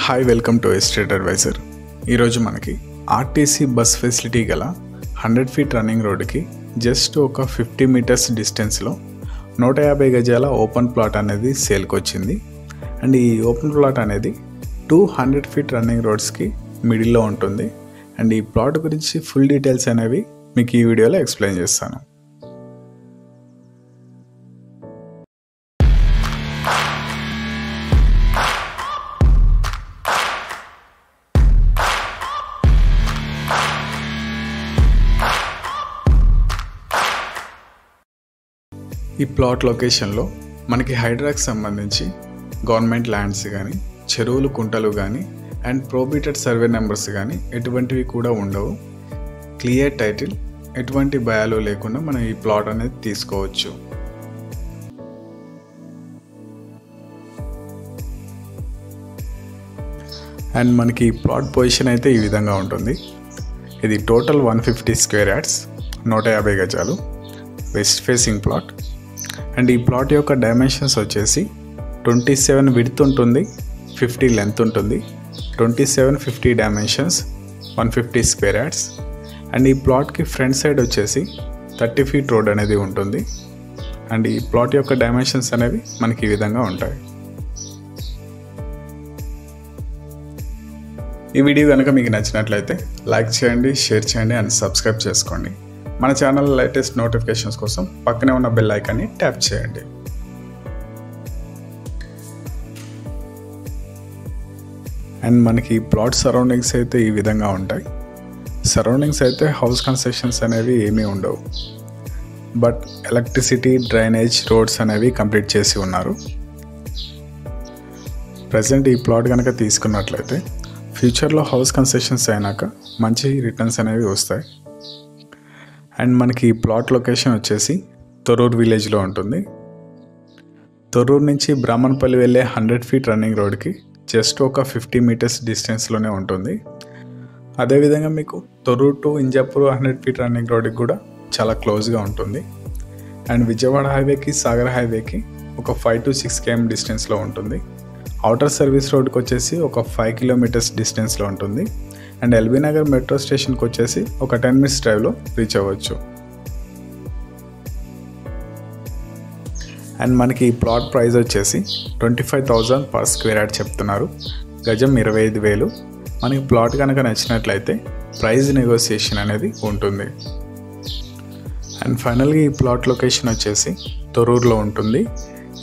Hi welcome to estate advisor. ఈరోజు మనకి RTC bus facility గల 100 ఫీట్ రన్నింగ్ రోడ్డుకి జస్ట్ ఒక 50 మీటర్స్ డిస్టెన్స్లో 150 గజాల ఓపెన్ ప్లాట్ అనేది సేల్కి వచ్చింది. అండ్ ఈ ఓపెన్ ప్లాట్ అనేది 200 ఫీట్ రన్నింగ్ రోడ్స్కి మిడిల్లో ఉంటుంది. అండ్ ఈ ప్లాట్ గురించి ఫుల్ డీటెయిల్స్ అనేవి మీకు ఈ వీడియోలో ఎక్స్ప్లెయిన్ చేస్తాను. ఈ ప్లాట్ లొకేషన్లో మనకి హైడ్రాకి సంబంధించి గవర్నమెంట్ ల్యాండ్స్ కానీ, చెరువులు, కుంటలు కానీ అండ్ ప్రోబిటెడ్ సర్వే నెంబర్స్ కానీ ఎటువంటివి కూడా ఉండవు. క్లియర్ టైటిల్, ఎటువంటి భయాలు లేకుండా మనం ఈ ప్లాట్ అనేది తీసుకోవచ్చు. అండ్ మనకి ఈ ప్లాట్ పొజిషన్ అయితే ఈ విధంగా ఉంటుంది. ఇది టోటల్ 150 స్క్వేర్ యార్డ్స్, 150 గజాలు, వెస్ట్ ఫేసింగ్ ప్లాట్. అండ్ ఈ ప్లాట్ యొక్క డైమెన్షన్స్ వచ్చేసి 27 విడ్త్ ఉంటుంది, 50 లెంత్ ఉంటుంది. 2750 డైమెన్షన్స్, 150 స్క్వేర్ యార్డ్స్. అండ్ ఈ ప్లాట్కి ఫ్రంట్ సైడ్ వచ్చేసి 30 ఫీట్ రోడ్ అనేది ఉంటుంది. అండ్ ఈ ప్లాట్ యొక్క డైమెన్షన్స్ అనేవి మనకి ఈ విధంగా ఉంటాయి. ఈ వీడియో కనుక మీకు నచ్చినట్లయితే లైక్ చేయండి, షేర్ చేయండి అండ్ సబ్స్క్రైబ్ చేసుకోండి. మన ఛానల్ లేటెస్ట్ నోటిఫికేషన్స్ కోసం పక్కనే ఉన్న బెల్ ఐకాన్ని ట్యాప్ చేయండి. అండ్ మనకి ప్లాట్ సరౌండింగ్స్ అయితే ఈ విధంగా ఉంటాయి. సరౌండింగ్స్ అయితే హౌస్ కన్స్ట్రక్షన్స్ అనేవి ఏమీ ఉండవు, బట్ ఎలక్ట్రిసిటీ, డ్రైనేజ్, రోడ్స్ అనేవి కంప్లీట్ చేసి ఉన్నారు. ప్రజెంట్ ఈ ప్లాట్ కనుక తీసుకున్నట్లయితే ఫ్యూచర్లో హౌస్ కన్స్ట్రక్షన్స్ అయినాక మంచి రిటర్న్స్ అనేవి వస్తాయి. అండ్ మనకి ఈ ప్లాట్ లొకేషన్ వచ్చేసి తొర్రూరు విలేజ్లో ఉంటుంది. తొర్రూరు నుంచి బ్రాహ్మణపల్లి వెళ్ళే 100 ఫీట్ రన్నింగ్ రోడ్కి జస్ట్ ఒక 50 మీటర్స్ డిస్టెన్స్లోనే ఉంటుంది. అదేవిధంగా మీకు Thorrur to Injapur 100 feet running రోడ్కి కూడా చాలా క్లోజ్గా ఉంటుంది. అండ్ విజయవాడ హైవేకి, సాగర్ హైవేకి ఒక 5 to 6 km డిస్టెన్స్లో ఉంటుంది. అవుటర్ సర్వీస్ రోడ్కి వచ్చేసి ఒక 5 కిలోమీటర్స్ డిస్టెన్స్లో ఉంటుంది. అండ్ ఎల్బీ నగర్ మెట్రో స్టేషన్కి వచ్చేసి ఒక 10 minutes డ్రైవ్లో రీచ్ అవ్వచ్చు. అండ్ మనకి ఈ ప్లాట్ ప్రైస్ వచ్చేసి 25,000 పర్ స్క్వేర్ యార్డ్ చెప్తున్నారు. గజం 25,000. మనకి ప్లాట్ కనుక నచ్చినట్లయితే ప్రైస్ నెగోసియేషన్ అనేది ఉంటుంది. అండ్ ఫైనల్గా ఈ ప్లాట్ లొకేషన్ వచ్చేసి తొర్రూరులో ఉంటుంది.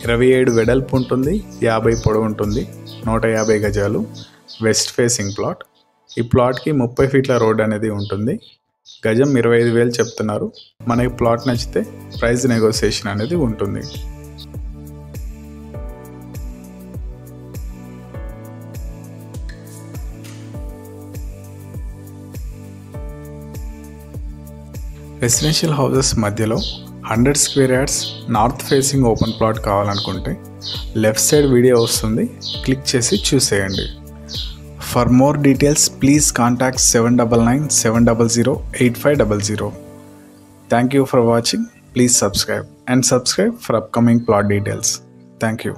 27 వెడల్పు ఉంటుంది, 50 పొడవు ఉంటుంది, 150 గజాలు, వెస్ట్ ఫేసింగ్ ప్లాట్. ఈ ప్లాట్కి 30 ఫీట్ల రోడ్ అనేది ఉంటుంది. గజం 25,000 చెప్తున్నారు. మనకి ప్లాట్ నచ్చితే ప్రైస్ నెగోసియేషన్ అనేది ఉంటుంది. రెసిడెన్షియల్ హౌసెస్ మధ్యలో 100 square yards north facing open plot కావాలనుకుంటే లెఫ్ట్ సైడ్ వీడియో వస్తుంది, క్లిక్ చేసి చూసేయండి. For more details, please contact 799-700-8500. Thank you for watching. Please subscribe for upcoming plot details. Thank you.